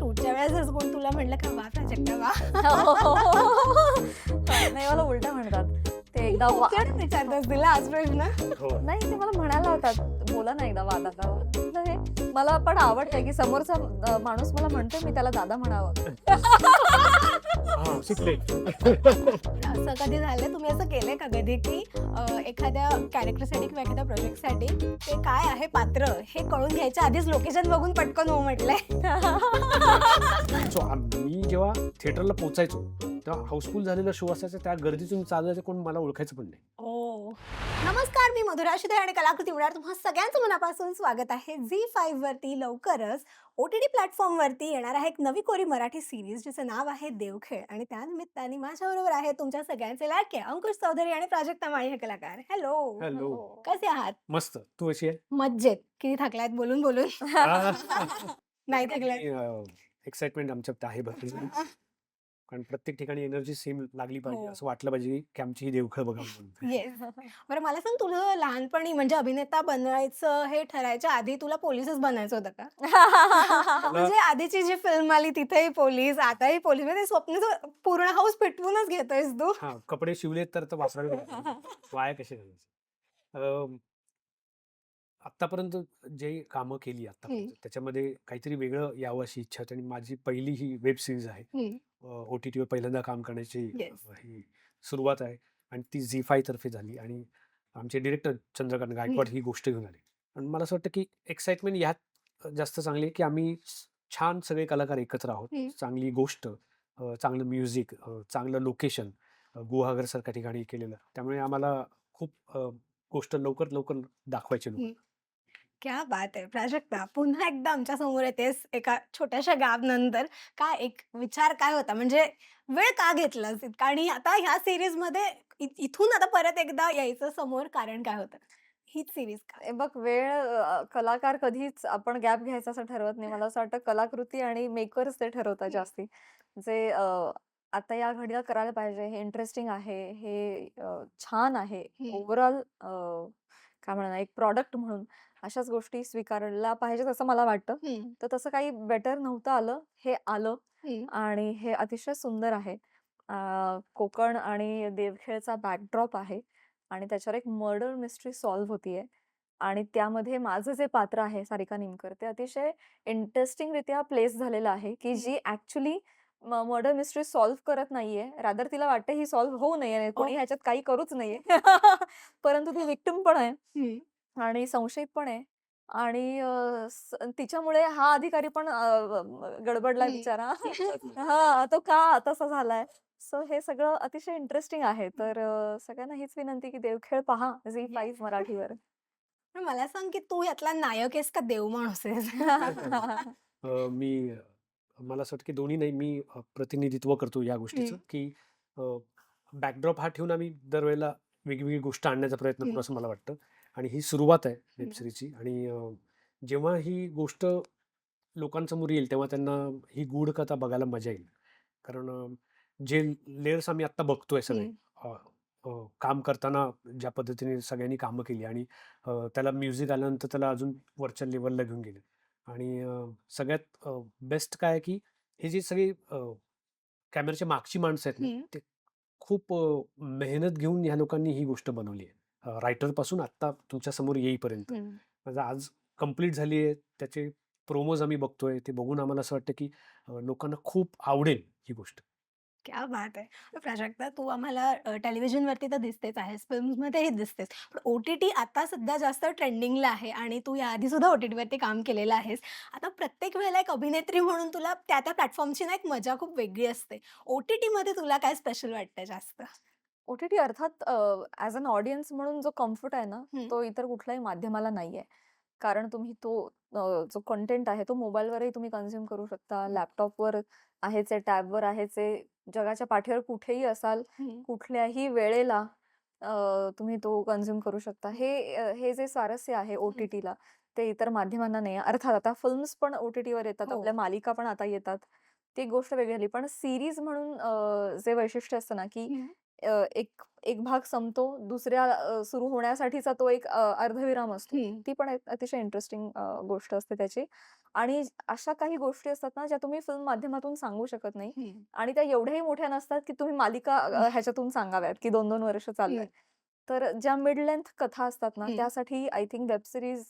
शूटच्या वेळेसच कोण तुला म्हटलं का वा प्राजक्ता वा? नाही, मला उलट म्हणतात ते एकदा खूप जण विचारतात तिला आज प्रश्न. हो. नाही, ते मला म्हणायला होतात बोला ना एकदा वादा का. म्हटलं हे मला पण आवडतंय की समोरचा माणूस मला म्हणतोय मी त्याला दादा म्हणावं. हा, शिकले. असं कधी झालं तुम्ही असं केलंय का कधी की एखाद्या कॅरेक्टरसाठी किंवा एखाद्या प्रोजेक्टसाठी ते काय आहे पात्र हे कळून घ्यायच्या आधीच लोकेशन बघून पटकन हो म्हटलंय? मी जेव्हा थिएटरला पोचायचो तेव्हा हाऊसफुल झालेला शो असायचा, त्या गर्दीतून चालवायचं कोण मला ओळखायचं पण नाही. ओ नमस्कार, मी मधुरा शिदे आणि कलाकृती उडार तुम्हा सगळ्यांचं मनापासून स्वागत आहे. झी5 वरती लवकरच OTT प्लॅटफॉर्मवरती येणार आहे एक नवी कोरी मराठी सिरीज जिचं नाव आहे देवखेळ. आणि त्यानिमित्ताने माझ्याबरोबर आहे तुमच्या सगळ्यांचे लाडके अंकुश चौधरी आणि प्राजक्ता माळी हे कलाकार. Hello, hello. कसे आहात? मस्त. तू कशी आहे? मज्जेत. किती थकलायत बोलून बोलून? नाही थकलायत? एक्साइटमेंट आमच्यात आहे भरपूर. कारण प्रत्येक ठिकाणी एनर्जी सेम लागली पाहिजे, हो. असं वाटलं पाहिजे की आमची ही देवखेळ बघा म्हणून. येस. बरं मला सांग, तुझं लहानपणी म्हणजे अभिनेता बनायचं हे ठरायच्या आधी तुला पोलीसच बनायचं होतं का? म्हणजे आधीची जी फिल्म आली तिथेही पोलीस, आताही पोलीस, म्हणजे स्वप्न पूर्ण हाऊस पेटवूनच घेतोयस तू. हा, कपडे शिवलेत तर वापरावे वाया कसे घालायचे. आतापर्यंत जे कामं केली आतापर्यंत त्याच्यामध्ये काहीतरी वेगळं यावं अशी इच्छा होती. आणि माझी पहिली ही वेब सिरीज आहे, OTTवर पहिल्यांदा काम करण्याची Yes. ही सुरुवात आहे. आणि ती झी5 तर्फे झाली. आणि आमचे डिरेक्टर चंद्रकांत गायकवाड ही गोष्ट घेऊन आले. आणि मला असं वाटतं की एक्साइटमेंट ह्यात जास्त चांगली आहे की आम्ही छान सगळे कलाकार एकत्र आहोत. चांगली गोष्ट, चांगलं म्युझिक, चांगलं लोकेशन, गुहागर सारख्या ठिकाणी केलेलं. त्यामुळे आम्हाला खूप गोष्ट लवकर लवकर दाखवायची लोक. क्या बात आहे प्राजक्ता, पुन्हा एकदा आमच्या समोर येतेस एका छोट्याशा गॅप नंतर. काय एक विचार काय होता, म्हणजे वेळ का घेतलास इतका? आणि आता ह्या सिरीज मध्ये इथून आता परत एकदा यायचं समोर कारण काय होतं? हीच सिरीज का? बघ वेळ कलाकार कधीच आपण गॅप घ्यायचा असं ठरवत नाही. मला असं वाटतं कलाकृती आणि मेकर्स ते ठरवतात जास्ती. जे आता या घडीला करायला पाहिजे, हे इंटरेस्टिंग आहे, हे छान आहे. ओव्हरऑल काय म्हणणार एक प्रॉडक्ट म्हणून अशाच गोष्टी स्वीकारल्या पाहिजेत असं मला वाटतं. तर तसं काही बेटर नव्हतं आलं, हे आलं आणि हे अतिशय सुंदर आहे. कोकण आणि देवखेळचा बॅकड्रॉप आहे आणि त्याच्यावर एक मर्डर मिस्ट्री सॉल्व्ह होतीये. आणि त्यामध्ये माझं जे पात्र आहे सारिका निमकर, ते अतिशय इंटरेस्टिंगरित्या प्लेस झालेलं आहे की जी ऍक्च्युली मर्डर मिस्ट्री सॉल्व्ह करत नाहीये. रादर तिला वाटतं ही सॉल्व्ह होऊ नये, कोणी ह्याच्यात काही करूच नाहीये. परंतु ती विक्टिम पण आहे आणि संशयित पण आहे. आणि तिच्यामुळे हा अधिकारी पण गडबडला बिचारा. हा, तो का तसा झालाय. सो हे सगळं अतिशय इंटरेस्टिंग आहे. तर सगळ्यांना हीच विनंती की देवखेळ पहा झी5 मराठीवर. पण मला सांग की तू यातला नायक आहेस का देव माणूस आहेस? मला असं वाटतं की दोन्ही नाही, मी प्रतिनिधित्व करतो या गोष्टीचं की बॅकड्रॉप हा ठेवून आम्ही दरवेळेला वेगवेगळी गोष्ट आणण्याचा प्रयत्न करू असं मला वाटतं. आणि ही सुरुवात आहे वेब सिरीजची. आणि जेव्हा ही गोष्ट लोकांसमोर येईल तेव्हा त्यांना ही गूढ कथा बघायला मजा येईल. कारण जे लेयर्स आम्ही आत्ता बघतोय सगळे, काम करताना ज्या पद्धतीने सगळ्यांनी कामं केली आणि त्याला म्युझिक आल्यानंतर त्याला अजून वरच्या लेवलला घेऊन गेले. आणि सगळ्यात बेस्ट काय आहे की हे जे सगळे कॅमेऱ्याच्या मागची माणसं आहेत ना, ते खूप मेहनत घेऊन ह्या लोकांनी ही गोष्ट बनवली आहे, रायटर पासून आत्ता तुमच्या समोर येईपर्यंत. म्हणजे आज कंप्लीट झाली आहे, त्याचे प्रोमोज आम्ही बघतोय, ते बघून आम्हाला असं वाटतं की लोकांना खूप आवडेल ही गोष्ट. क्या बात आहे! प्राजक्ता, तू आम्हाला टेलिव्हिजनवरती तर दिसतेच आहेस, फिल्म्समध्येही दिसतेस. पण OTT आता सध्या जास्त ट्रेंडिंगला आहे आणि तू याआधी सुद्धा OTTवरती काम केलेलं आहेस. आता प्रत्येक वेळेला एक अभिनेत्री म्हणून तुला त्या प्लॅटफॉर्मची ना एक मजा खूप वेगळी असते. OTTमध्ये तुला काय स्पेशल वाटतं जास्त? OTT अर्थात ॲज अन ऑडियन्स म्हणून जो कम्फर्ट आहे ना, तो इतर कुठल्याही माध्यमाला नाहीये. कारण तुम्ही तो जो कंटेंट आहे तो मोबाईलवरही तुम्ही कन्झ्युम करू शकता, लॅपटॉपवर आहेच आहे, टॅबवर आहेच आहे, जगाच्या पाठीवर कुठेही असाल, कुठल्याही वेळेला तुम्ही तो कन्झ्युम करू शकता. हे जे स्वारस्य आहे OTTला, ते इतर माध्यमांना नाही आहे. अर्थात आता फिल्म्स पण OTTवर येतात, आपल्या मालिका पण आता येतात. ती गोष्ट वेगळी झाली. पण सीरीज म्हणून जे वैशिष्ट्य असतं ना, की एक एक भाग संपतो, दुसऱ्या सुरू होण्यासाठीचा तो एक अर्धविराम असतो. हम्म. ती पण एक अतिशय इंटरेस्टिंग गोष्ट असते त्याची. आणि अशा काही गोष्टी असतात ना, ज्या तुम्ही फिल्म माध्यमातून सांगू शकत नाही हम्म. आणि त्या एवढ्याही मोठ्या नसतात, की तुम्ही मालिका ह्याच्यातून सांगाव्यात, की 2-2 वर्ष चाललंय. तर ज्या मिड लेंथ कथा असतात ना, हम्म. त्यासाठी I think web series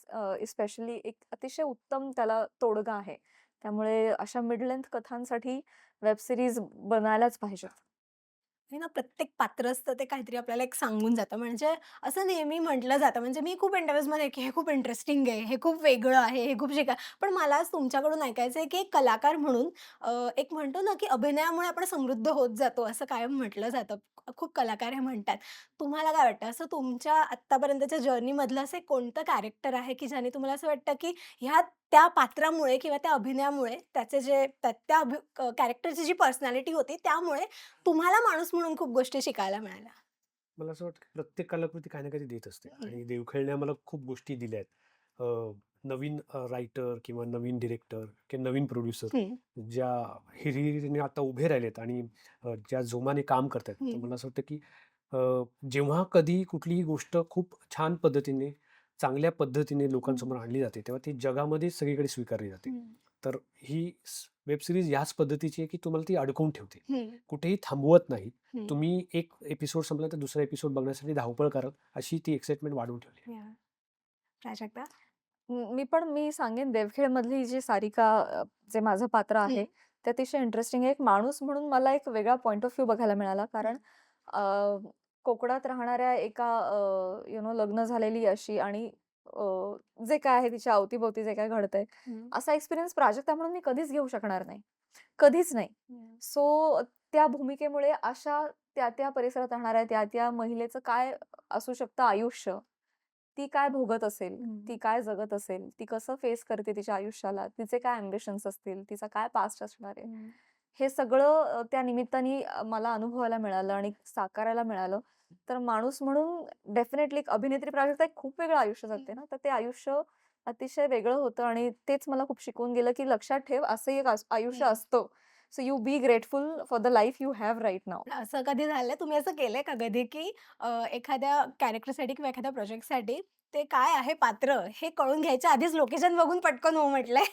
specially एक अतिशय उत्तम त्याला तोडगा आहे. त्यामुळे अशा मिड लेंथ कथांसाठी वेब सीरीज बनायलाच पाहिजेत. हे ना प्रत्येक पात्र असतं ते काहीतरी आपल्याला एक सांगून जातं. म्हणजे असं नेहमी म्हटलं जातं, म्हणजे मी खूप इंटरव्ह्यूजमध्ये की हे खूप इंटरेस्टिंग आहे, हे खूप वेगळं आहे, हे खूप पण मला आज तुमच्याकडून ऐकायचं आहे की एक कलाकार म्हणून एक म्हणतो ना की अभिनयामुळे आपण समृद्ध होत जातो असं कायम म्हटलं जातं. खूप कलाकार हे म्हणतात. तुम्हाला काय वाटतं असं तुमच्या आत्तापर्यंतच्या जर्नीमधलं असं एक कोणतं कॅरेक्टर आहे की ज्याने तुम्हाला असं वाटतं की ह्या त्या पात्रामुळे किंवा त्या अभिनयामुळे त्याचे जे त्या कॅरेक्टरची जी पर्सनॅलिटी होती त्यामुळे तुम्हाला माणूस म्हणून खूप गोष्टी शिकायला मिळाल्या? मला असं वाटतं की प्रत्येक कलाकृती काही ना काही देत असते हं. आणि देवखेळने आम्हाला खूप गोष्टी दिल्या आहेत. नवीन रायटर किंवा नवीन डिरेक्टर किंवा नवीन प्रोड्युसर हं. ज्या हिरिरीने आता उभे राहिलेत आणि ज्या जोमाने काम करतायत. तर हं. मला असं वाटतं की जेव्हा कधी कुठलीही गोष्ट खूप छान पद्धतीने, चांगल्या पद्धतीने लोकांसमोर आणली जाते, तेव्हा ती जगामध्ये सगळीकडे स्वीकारली जाते. हं. तर ही वेब सीरीज ह्याच पद्धतीची आहे की तुम्हाला ती अडकवून ठेवते. हं. कुठेही थांबवत नाही. हं. तुम्ही एक एपिसोड संपला तर दुसरा एपिसोड बघण्यासाठी धावपळ कराल, अशी ती एक्साइटमेंट वाढवून ठेवली आहे. याह! प्राजक्ता? मी सांगेन देवखेडमधली जी सारिका जे माझं पात्र आहे, हं. ते अतिशय इंटरेस्टिंग आहे. एक माणूस म्हणून मला एक वेगळा पॉइंट ऑफ व्ह्यू बघायला मिळाला. कारण कोकणात राहणाऱ्या एका लग्न झालेली अशी आणि अ, जे काय आहे तिच्या अवतीभोवती जे काय घडतंय, हं. असा एक्सपिरियन्स प्राजक्ता म्हणून मी कधीच घेऊ शकणार नाही. कधीच नाही. हं. सो त्या भूमिकेमुळे अशा त्या परिसरात राहणाऱ्या त्या महिलेचं काय असू शकतं आयुष्य, ती काय भोगत असेल, ती हं. काय जगत असेल, ती कसं फेस करते तिच्या आयुष्याला, तिचे काय अम्बिशन्स असतील, तिचा काय पास्ट असणार आहे. हं. हे सगळं त्या निमित्ताने मला अनुभवायला मिळालं आणि साकारायला मिळालं. तर माणूस म्हणून डेफिनेटली एक अभिनेत्री प्राजक्ता एक खूप वेगळं आयुष्य जगते ना, तर ते आयुष्य अतिशय वेगळं होतं आणि तेच मला खूप शिकवून गेलं, की लक्षात ठेव असंही एक आयुष्य हं. असतं. So you be grateful for the life you have right now. असं कधी झालंय, तुम्ही असं केलंय का कधी, की एखाद्या कॅरेक्टरसाठी किंवा एखाद्या प्रोजेक्टसाठी ते काय आहे पात्र हे कळून घ्यायच्या आधीच लोकेशन बघून पटकन हो म्हटलंय?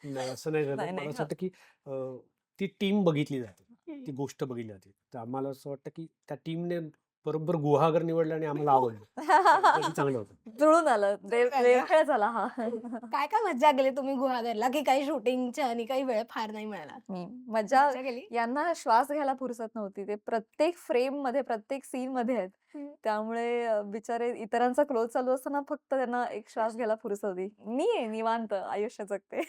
नाही, असं नाही झालं. नाही, मला नाही. असं वाटतं की ती टीम बघितली जाते. हं. ती गोष्ट बघितली जाते. तर आम्हाला असं वाटतं की त्या टीमने बरोबर गुहागर निवडलं आणि आम्हाला आवडलं. त्यासाठी चांगलं होतं. जुळून आलं. जुळून आलं. देवखेळ झाला हा. काय मज्जा केली तुम्ही गुहागरला, की काही शूटिंगच्या आणि काही वेळ फार नाही मिळाला? मज्जा मज्जा केली? यांना श्वास घ्यायला फुरसत नव्हती. ते प्रत्येक फ्रेम मध्ये, प्रत्येक सीन मध्ये आहेत. हं. त्यामुळे बिचारे इतरांचा क्लोज चालू असताना फक्त त्यांना एक श्वास घ्यायला फुरसत होती. मी आहे निवांत आयुष्य जगते.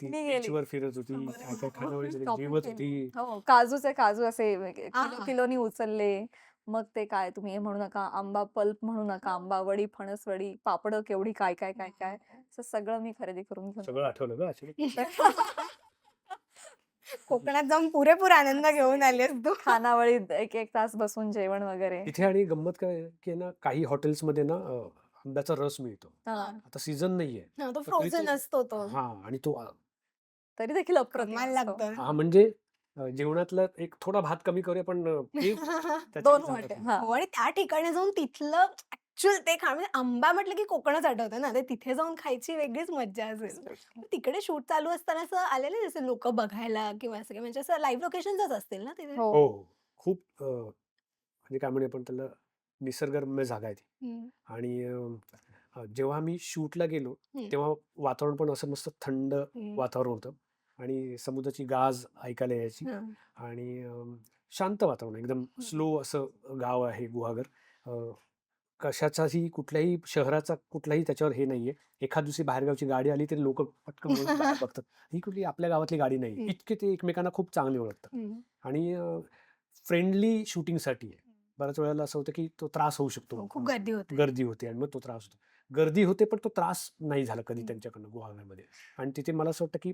ती मी गेली. बीचवर फिरत होती. काय काय खानावळीचं ते शॉपिंग जेवत केली. होती. हो, काजूचे काजू असे किलो आहा! किलोनी उचलले. मग ते काय तुम्ही हे म्हणू नका, आंबा पल्प म्हणू नका, आंबावडी, फणसवडी, पापडं केवढी काय, काय, काय, काय. असं सगळं मी खरेदी करून घेऊन सगळं आठवलं गं अचानक. कोकणात जाऊन पुरेपूर आनंद घेऊन आलीस तू. खानावळीत 1-1 तास बसून जेवण वगैरे. तिथे आणि गंमत काय आहे, की ना काही हॉटेल्समध्ये ना आंब्याचा रस मिळतो. हां. आता सीझन नाहीये. हां, तो तर तरी फ्रोझन तो असतो तो. हां आणि तो तरी देखील अप्रतिम कमाल असतो. लागतं. हां, म्हणजे जेवणातला एक थोडा भात कमी करूया, पण ते त्याच्याने 2 चालत वाटे. नाही. हां. हो आणि त्या ठिकाणी जाऊन तिथलं ॲक्चुअल ते खाणं म्हणजे आंबा म्हटलं की कोकणच आठवतं ना, ते तिथे जाऊन खायची वेगळीच मज्जा असेल. मग तिकडे शूट चालू असताना असं आलेले जसे लोकं बघायला किंवा असं काही म्हणजे असं लाईव्ह लोकेशन्सच असतील ना तिथे? हो. हो, हो. खूप म्हणजे काय म्हणूया आपण त्याला निसर्गरम्य जागा आहे ती. हं. आणि जेव्हा आम्ही शूटला गेलो, हं. तेव्हा वातावरण पण असं मस्त थंड हं. वातावरण होतं आणि समुद्राची गाज ऐकायला यायची हां. आणि शांत वातावरण एकदम स्लो असं गाव आहे गुहागर. अ, कशाचाही कुठल्याही शहराचा कुठलाही त्याच्यावर हे नाहीये. एखाद दुसरी बाहेरगावची गाडी आली तरी लोकं पटकन वळून बाहेर बघतात. ही कुठली आपल्या गावातली गाडी नाही. हं. इतके ते एकमेकांना खूप चांगले ओळखतात हं. आणि फ्रेंडली शूटिंगसाठी आहे. बऱ्याच वेळेला असं होतं की तो त्रास होऊ शकतो. हो, खूप गर्दी होते. गर्दी होते आणि मग तो त्रास होतो. गर्दी होते पण तो त्रास नाही झाला कधी हं. त्यांच्याकडनं गुहागरमध्ये. आणि तिथे मला असं वाटतं की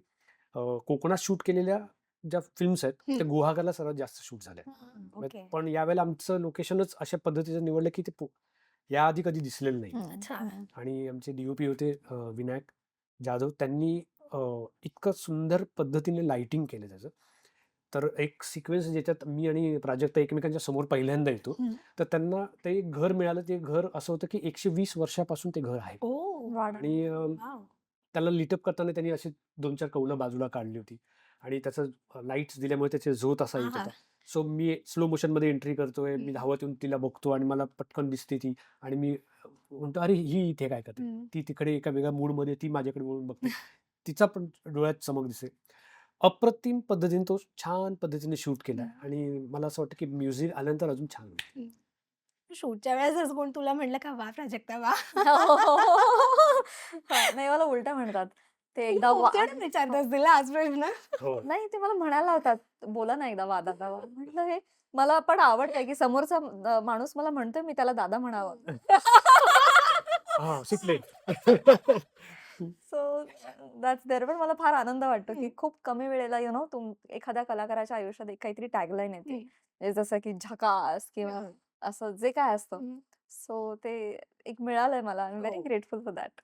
कोकणात शूट केलेल्या ज्या फिल्म्स आहेत हं. त्या गुहागरला सर्वात जास्त शूट झाल्या. ओके. पण यावेळेला आमचं लोकेशनच अशा पद्धतीचं निवडलं की ते याआधी कधी दिसलेलं नाही. अच्छा. आणि आमचे डी-ओ-पी होते विनायक जाधव. त्यांनी इतकं सुंदर पद्धतीने लाइटिंग केलं त्याचं. तर एक सिक्वेन्स ज्याच्यात मी आणि प्राजक्ता एकमेकांच्या समोर पहिल्यांदा येतो. हं. तर त्यांना ते एक घर मिळालं. ते घर असं होतं की 120 वर्षापासून ते घर आहे. ओह! वाढ आणि वॉव! त्याला लिटअप करताना त्यांनी अशी 2-4 कौलं बाजूला काढली होती आणि त्याचं लाईट्स दिल्यामुळे त्याचे झोत असा येत आहा! होता. सो मी स्लो मोशनमध्ये एंट्री करतोय. मी हं. धावत येऊन तिला बघतो आणि मला पटकन दिसते ती आणि मी म्हणतो, "अरे, ही इथे काय करते?" हं. ती तिकडे एका वेगळ्या मूडमध्ये ती माझ्याकडे वळून बघते. तिचा पण डोळ्यात चमक दिसते. अप्रतिम पद्धतीने तो छान पद्धतीने शूट केलाय हं. आणि मला असं वाटतं की म्युझिक आल्यानंतर अजून छान होईल. हं. शूटच्या वेळेसच कोण तुला म्हटलं का, "वाह प्राजक्ता वाह!" हो, हो, हो. हां, नाही मला उलटं म्हणतात. ते तुला एकदा खूप जण विचारत असतील ना हाच प्रश्न? हो. नाही ते मला म्हणायला लावतात, "बोला ना एकदा दादा." म्हटलं हे मला पण आवडतंय की समोरचा माणूस मला म्हणतोय मी त्याला दादा म्हणावं. हां, शिकले. So that's there. पण मला फार आनंद वाटतो की हं. खूप कमी वेळेला एखाद्या कलाकाराच्या आयुष्यात एक काहीतरी टॅगलाईन येते. हं. म्हणजे जसं की झकास किंवा असं जे काय असतं. हं. सो ते एक मिळालंय मला. आय एम व्हेरी हो. Grateful for that.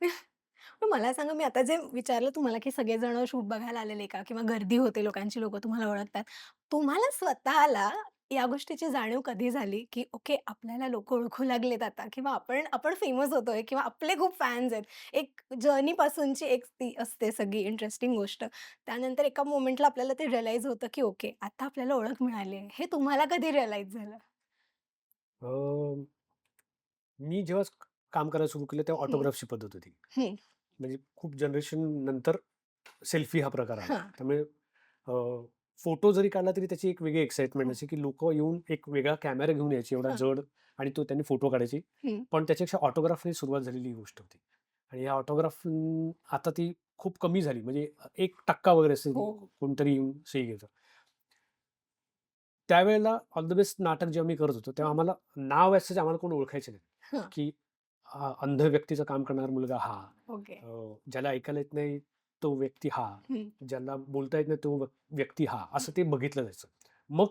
पण मला सांगा, मी आता जे विचारलं तुम्हाला, की सगळेजण शूट बघायला आलेले का? किंवा गर्दी होते, लोकांची लोकं तुम्हाला ओळखतात. तुम्हाला स्वतःला या गोष्टीची जाणीव कधी झाली, की ओके आपल्याला लोकं ओळखू लागलेत आता किंवा आपण आपण फेमस होतोय किंवा आपले खूप फॅन्स आहेत. एक जर्नीपासूनची एक ती असते सगळी इंटरेस्टिंग गोष्ट. त्यानंतर एका मोमेंटला आपल्याला ते रिअलाईज होतं, की ओके आता आपल्याला ओळख मिळाली आहे. हे तुम्हाला कधी रिअलाईज झालं? अ, मी जेव्हा काम करायला सुरू केलं तेव्हा हं, ऑटोग्राफची पद्धत होती. हं. म्हणजे खूप जनरेशन नंतर सेल्फी हा प्रकार आला. हां, त्यामुळे फोटो जरी काढला तरी त्याची एक वेगळी एक्साइटमेंट हो. असे की लोकं येऊन एक वेगळा कॅमेरा घेऊन यायचे एवढा हां. जड आणि तो त्यांनी फोटो काढायचे. हं. पण त्याच्यापेक्षा ऑटोग्राफने सुरुवात झालेली ही गोष्ट होती. आणि या ऑटोग्राफ आता ती खूप कमी झाली. म्हणजे 1% वगैरे असेल हो. कोणतरी येऊन सही घेतं. त्यावेळेला ऑल द बेस्ट नाटक जेव्हा मी करत होतो, तेव्हा हं. आम्हाला नाव ॲज सच आम्हाला कोण ओळखायचे नाही, हां. की अंध व्यक्तीचं काम करणारा मुलगा हा, ओके. ज्याला ऐकायला येत नाही तो व्यक्ती हा, हं, ज्याला बोलता येत नाही तो व्यक्ती हा, हं, असं ते बघितलं जायचं. मग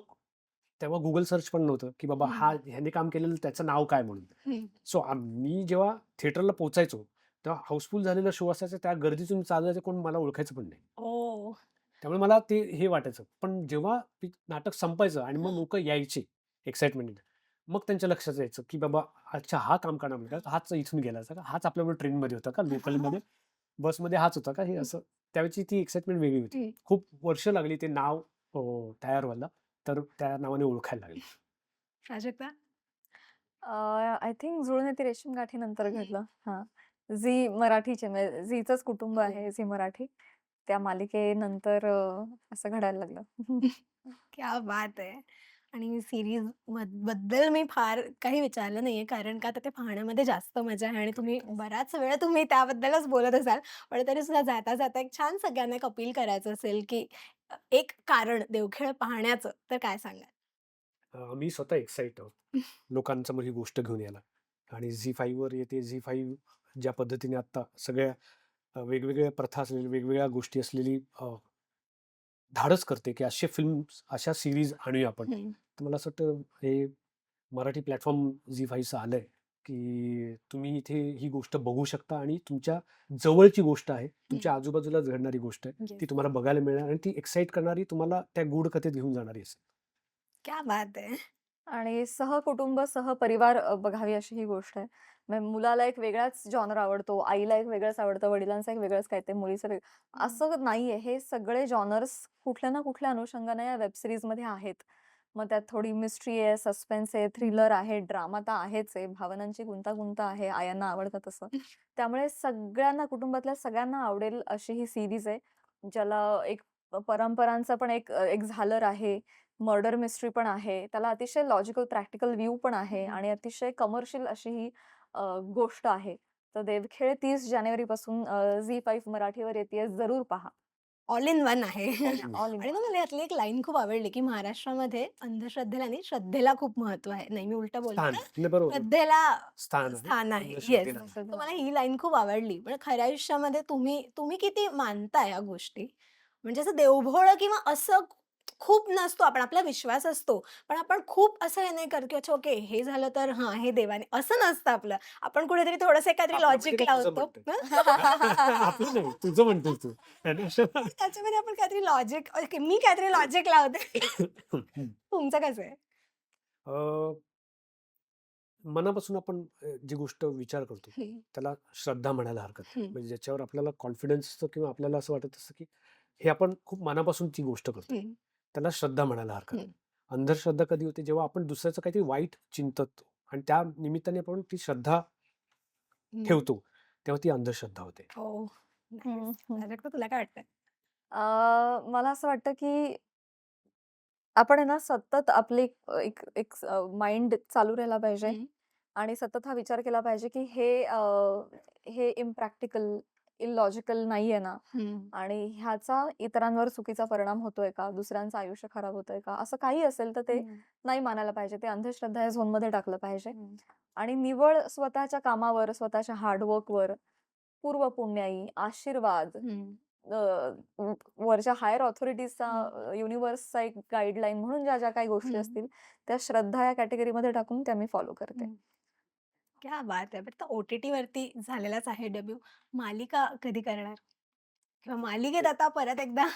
तेव्हा Google सर्च पण नव्हतं, की बाबा हं, हा ह्याने काम केलेलं त्याचं नाव काय म्हणून. हं. सो मी जेव्हा थिएटरला पोहोचायचो, तेव्हा हाऊसफुल झालेला शो असायचा. त्या गर्दीतून चालायचं कोण मला ओळखायचं पण नाही. ओह! त्यामुळे मला ते हे वाटायचं. पण जेव्हा ते नाटक संपायचं आणि मग हां. लोकं यायचे एक्साइटमेंटने, मग त्यांच्या लक्षात यायचं, की बाबा अच्छा हा काम करणार मुलगा, हाच इथून गेला होता का? हाच आपल्याबरोबर ट्रेनमध्ये होता का? लोकलमध्ये, बसमध्ये हाच होता का? हे हं, असं त्यावेळची ती एक्साइटमेंट वेगळी होती. हं. खूप वर्ष लागली ते नाव तयार व्हायला, तर त्या नावाने ओळखायला लागले. प्राजक्ता? आय थिंक जुळून येते रेशीम गाठी नंतर हं. घडलं. हां. झी मराठीचे म्हणजे झीचंच कुटुंब हो. आहे झी मराठी. त्या मालिकेनंतर असं घडायला लागलं. क्या बात है! आणि सीरीज बद्दल मी फार काही विचारलं नाहीये, कारण का आता ते पाहण्यामध्ये जास्त मजा आहे आणि तुम्ही बराच वेळ तुम्ही त्याबद्दलच बोलत असाल. पण तरी सुद्धा जाता-जाता एक छान सगळ्यांना एक अपील करायचं असेल, की एक कारण देवखेळ पाहण्याचं, तर काय सांगाल? मी स्वतः एक्साईट आहोत, लोकांसमोर ही गोष्ट घेऊन यायला आणि झी5वर येते. झी5 ज्या पद्धतीने आत्ता सगळ्या वेगवेगळ्या प्रथा असलेल्या, वेगवेगळ्या गोष्टी असलेली धाडस करते, की असे फिल्म्स, अशा सीरीज आणूया आपण. हं, तर मला असं वाटतं हे मराठी प्लॅटफॉर्म झी5चं आलंय, की तुम्ही इथे ही गोष्ट बघू शकता आणि तुमच्या जवळची गोष्ट आहे, हं. तुमच्या आजूबाजूलाच घडणारी गोष्ट आहे. ती येस. तुम्हाला बघायला मिळणार आणि ती एक्साईट करणारी, तुम्हाला त्या गूढ कथेत घेऊन जाणारी असेल. क्या बात है! आणि सहकुटुंब, सहपरिवार बघावी अशी ही गोष्ट आहे. म्हणजे मुलाला एक वेगळाच जॉनर आवडतो, आईला एक वेगळंच आवडतं, वडिलांचं एक वेगळंच काय ते, मुलीचं हं, असं नाहीये. हे सगळे जॉनर्स कुठल्या ना कुठल्या अनुषंगाने या वेब सीरीजमध्ये आहेत. मग त्यात थोडी मिस्ट्री आहे, सस्पेन्स आहे, हं. थ्रिलर आहे, ड्रामा तर आहेच आहे, भावनांची गुंतागुंत आहे, आयांना आवडतं तसं. त्यामुळे सगळ्यांना, कुटुंबातल्या सगळ्यांना आवडेल अशी ही सीरीज आहे. ज्याला एक परंपरांचा पण एक झालर आहे. मर्डर मिस्ट्री पण आहे. त्याला अतिशय लॉजिकल प्रॅक्टिकल व्ह्यू पण आहे हं. आणि अतिशय कमर्शियल अशी ही गोष्ट आहे. तर देवखेळ 30 जानेवारीपासून झी5 मराठीवर येतेय. जरूर पहा. ऑल इन वन आहे. हं. ऑल इन आणि वन. ना मला यातली एक लाईन खूप आवडली, की महाराष्ट्रामध्ये अंधश्रद्धेला नाही, श्रद्धेला खूप महत्त्व आहे. नाही, मी उलटं बोलते. स्थान. नाही, बरोबर. श्रद्धेला स्थान आहे. स्थान आहे. येस. अंधश्रद्धेला नाही. तर मला ही लाईन खूप आवडली. पण खऱ्या आयुष्यामध्ये तुम्ही तुम्ही किती मानता या गोष्टी? म्हणजे असं देवभोळं किंवा असं खूप नसतो आपण, आपला विश्वास असतो. पण आपण खूप असं हे नाही करत, की अच्छा ओके हे झालं तर हां, हे देवाने असं नसतं आपलं. आपण कुठेतरी थोडंसं काहीतरी आपलं म्हणजे लॉजिक काय तुझं लावतो. म्हणतोय? आपलं नाही, तुझं म्हणतोस तू. है ना? त्याच्यामध्ये आपण काहीतरी लॉजिक ओके, मी काहीतरी लॉजिक लावते. हं. तुमचं कसं आहे? अ, मनापासून आपण जी गोष्ट विचार करतो, हं, त्याला श्रद्धा म्हणायला हरकत नाही. हं, म्हणजे ज्याच्यावर आपल्याला कॉन्फिडन्स असतो किंवा आपल्याला असं वाटत असतं, की हे आपण खूप मनापासून ती गोष्ट करतोय. हं, त्याला श्रद्धा म्हणायला हरकत हं, नाही. अंधश्रद्धा कधी होते, जेव्हा आपण दुसऱ्याचं काहीतरी वाईट चिंततो आणि त्या निमित्ताने आपण ती श्रद्धा हं. ठेवतो, तेव्हा ती अंधश्रद्धा होते. ओह! हं, नाईस. हं. प्राजक्ता तुला काय वाटतं? मला असं वाटतं, की आपण आहे ना सतत आपली एक एक माइंड चालू राहायला पाहिजे हं, आणि सतत हा विचार केला पाहिजे, की हे इम्प्रॅक्टिकल, इलॉजिकल नाहीये ना हं, आणि ह्याचा इतरांवर चुकीचा परिणाम होतोय का? दुसऱ्यांचं आयुष्य खराब होतंय का? असं काही असेल तर ते हं, नाही मानायला पाहिजे. ते अंधश्रद्धा या झोनमध्ये टाकलं पाहिजे हं, आणि निव्वळ स्वतःच्या कामावर, स्वतःच्या हार्डवर्कवर, पूर्वपुण्याई, आशीर्वाद, हं, अ, वरच्या हायर ऑथॉरिटीजचा, हं, युनिव्हर्सचा एक गाईडलाईन म्हणून ज्या ज्या काही गोष्टी हं, असतील, त्या श्रद्धा या कॅटेगरीमध्ये टाकून त्या मी फॉलो करते. हं. क्या बात है! बरं, ओ-टी-टीवरती झालेलाच आहे डेब्यू. मालिका कधी करणार? किंवा मालिकेत आता परत एकदा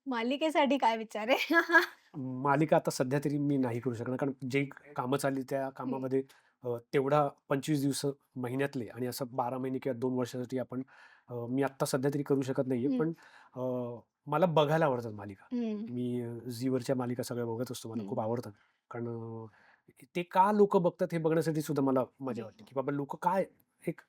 मालिकेसाठी काय विचार आहे? मालिका आता सध्या तरी मी नाही करू शकणार. कारण जे कामं चालली त्या हं, कामामध्ये तेवढा 25 दिवस महिन्यातले आणि असं 12 महिने किंवा 2 वर्षासाठी आपण मी आत्ता सध्या तरी करू शकत नाहीये. हं, पण अ, मला बघायला आवडतात मालिका. हं, मी झीवरच्या मालिका सगळ्या बघत असतो. मला खूप हं, आवडतात. कारण ते का लोकं बघतात हे बघण्यासाठी सुद्धा मला मजा वाटते, बरोबर. की बाबा लोकं काय एक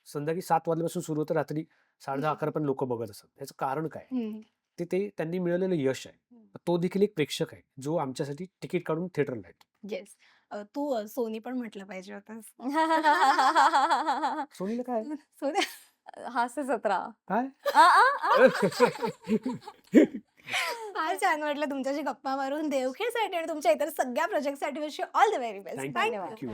संध्याकाळी 7 वाजल्यापासून सुरू होतं, रात्री 10:30-11 पर्यंत लोकं बघत असतात. त्याचं कारण काय? हं, ते त्यांनी मिळवलेलं यश आहे. हं. तो देखील एक प्रेक्षक आहे, जो आमच्यासाठी तिकीट काढून थिएटरला येतो. येस. तू सोनी पण म्हटलं पाहिजे होतंस. सोनीला काय? सोनी हास्य जत्रा. काय? आ, आ, आ. फार छान वाटलं तुमच्याशी गप्पा मारून. देवखेडसाठी आणि तुमच्या इतर सगळ्या प्रोजेक्टसाठी wish you all the very best. Thank you. धन्यवाद. Thank you.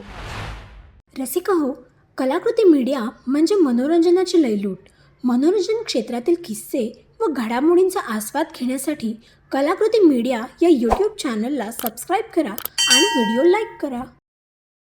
रसिका हो, कलाकृती मीडिया म्हणजे मनोरंजनाची लयलूट. मनोरंजन क्षेत्रातील किस्से व घडामोडींचा आस्वाद घेण्यासाठी कलाकृती मीडिया या यूट्यूब चॅनलला सबस्क्राईब करा आणि व्हिडिओ लाईक करा.